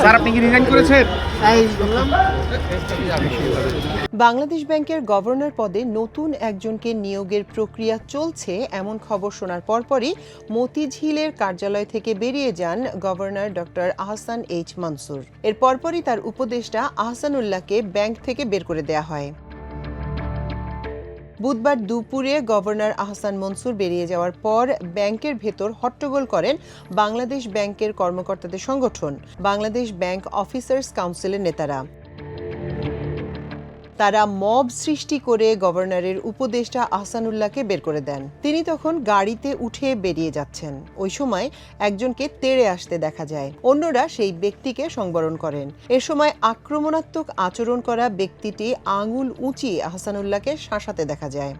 Sir আপনি কি resign করেছেন? বাংলাদেশ ব্যাংকের গভর্নর পদে নতুন একজনকে নিয়োগের প্রক্রিয়া চলছে এমন খবর শোনার পরপরই মতিঝিলের কার্যালয় থেকে বেরিয়ে যান governor doctor Ahsan H Mansur. এর পরপরই তার উপদেষ্টা আহসানুল্লাহকে ব্যাংক থেকে বের করে দেয়া হয়। বুধবার দুপুরে গভর্নর আহসান মনসুর বেরিয়ে যাওয়ার পর ব্যাংকের ভেতর হট্টগোল করেন বাংলাদেশ ব্যাংকের কর্মকর্তাদের সংগঠন বাংলাদেশ ব্যাংক অফিসার্স কাউন্সিলের নেতারা। তারা মব সৃষ্টি করে গভর্নরের উপদেষ্টা আহসানুল্লাহকে বের করে দেন। তিনি তখন গাড়িতে উঠে বেরিয়ে যাচ্ছেন। ওই সময় একজনকে তেড়ে আসতে দেখা যায়। অন্যরা সেই ব্যক্তিকে সংবরণ করেন। এ সময় আক্রমণাত্মক আচরণ করা ব্যক্তিটি আঙুল উঁচিয়ে আহসানুল্লাহকে শাসাতে দেখা যায়।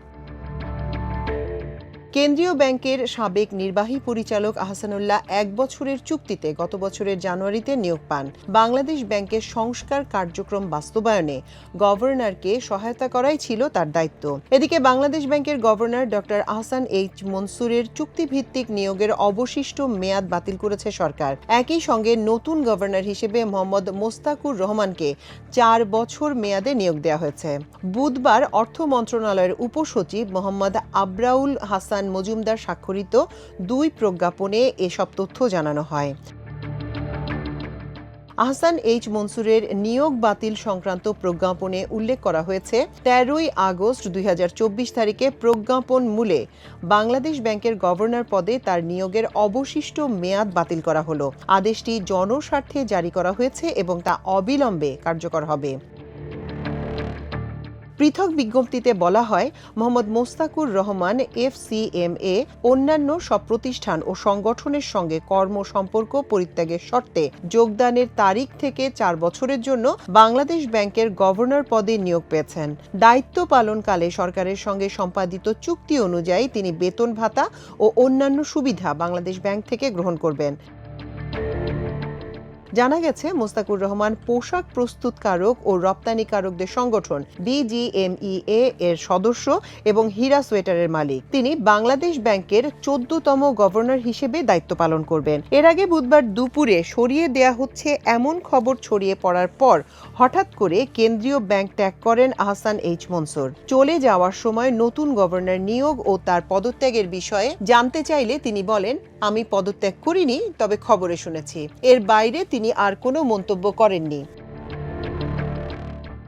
কেন্দ্রীয় ব্যাংকের সাবেক নির্বাহী পরিচালক আহসানুল্লাহ 1 বছরের চুক্তিতে গত বছরের জানুয়ারিতে নিয়োগ পান। বাংলাদেশ ব্যাংকের সংস্কার কার্যক্রম বাস্তবায়নে গভর্নরকে সহায়তা করাই ছিল তার দায়িত্ব। এদিকে বাংলাদেশ ব্যাংকের গভর্নর ডক্টর আহসান এইচ মনসুরের চুক্তিভিত্তিক নিয়োগের অবশিষ্ট মেয়াদ বাতিল করেছে সরকার। একই সঙ্গে নতুন গভর্নর হিসেবে মোহাম্মদ মোস্তাকুর রহমানকে 4 বছর মেয়াদে নিয়োগ দেওয়া হয়েছে। বুধবার অর্থ মন্ত্রণালয়ের উপসচিব মোহাম্মদ আবরাউল হাসান মজুমদার স্বাক্ষরিত 2 প্রজ্ঞাপনে এসব তথ্য জানানো হয়। আহসান এইচ মনসুরের নিয়োগ বাতিল সংক্রান্ত প্রজ্ঞাপনে উল্লেখ করা হয়েছে 13 আগস্ট 2024 তারিখে প্রজ্ঞাপন মূলে বাংলাদেশ ব্যাংকের গভর্নর পদে তার নিয়োগের অবশিষ্ট মেয়াদ বাতিল করা হলো। আদেশটি জনস্বার্থে জারি করা হয়েছে এবং তা অবিলম্বে কার্যকর হবে। পৃথক বিজ্ঞপ্তিতে বলা হয়, মোহাম্মদ মোস্তাকুর রহমান FCMA অন্যান্য সব প্রতিষ্ঠান ও সংগঠনের সঙ্গে কর্মসম্পর্ক পরিত্যাগের শর্তে যোগদানের তারিখ থেকে 4 বছরের জন্য বাংলাদেশ ব্যাংকের গভর্নর পদে নিয়োগ পেয়েছেন। দায়িত্ব পালনকালে সরকারের সঙ্গে সম্পাদিত চুক্তি অনুযায়ী তিনি বেতন ভাতা ও অন্যান্য সুবিধা বাংলাদেশ ব্যাংক থেকে গ্রহণ করবেন। জানা গেছে, মোস্তাকুর রহমান পোশাক প্রস্তুতকারক ও রপ্তানিকারকদের সংগঠন BGMEA এর সদস্য এবং হীরা সোয়েটারের মালিক। তিনি বাংলাদেশ ব্যাংকের 14তম গভর্নর হিসেবে দায়িত্ব পালন করবেন। এর আগে বুধবার দুপুরে সরিয়ে দেয়া হচ্ছে এমন খবর ছড়িয়ে পড়ার পর হঠাৎ করে কেন্দ্রীয় ব্যাংক ত্যাগ করেন আহসান এইচ মনসুর। চলে যাওয়ার সময় নতুন গভর্নর নিয়োগ ও তার পদত্যাগের বিষয়ে জানতে চাইলে তিনি বলেন, আমি পদত্যাগ করিনি, তবে খবরে শুনেছি। এর বাইরে তিনি আর কোনো মন্তব্য করেননি।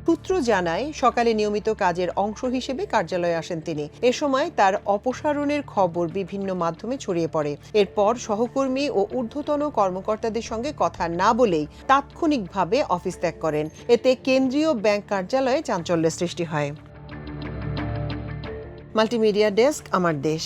সূত্র জানায়, সকালে নিয়মিত কাজের অংশ হিসেবে কার্যালয়ে আসেন তিনি। এ সময় তার অপসারণের খবর বিভিন্ন মাধ্যমে ছড়িয়ে পড়ে। এরপর সহকর্মী ও ঊর্ধ্বতন কর্মকর্তাদের সঙ্গে কথা না বলেই তাৎক্ষণিকভাবে অফিস ত্যাগ করেন। এতে কেন্দ্রীয় ব্যাংক কার্যালয়ে চাঞ্চল্যের সৃষ্টি হয়। মাল্টিমিডিয়া ডেস্ক, আমার দেশ।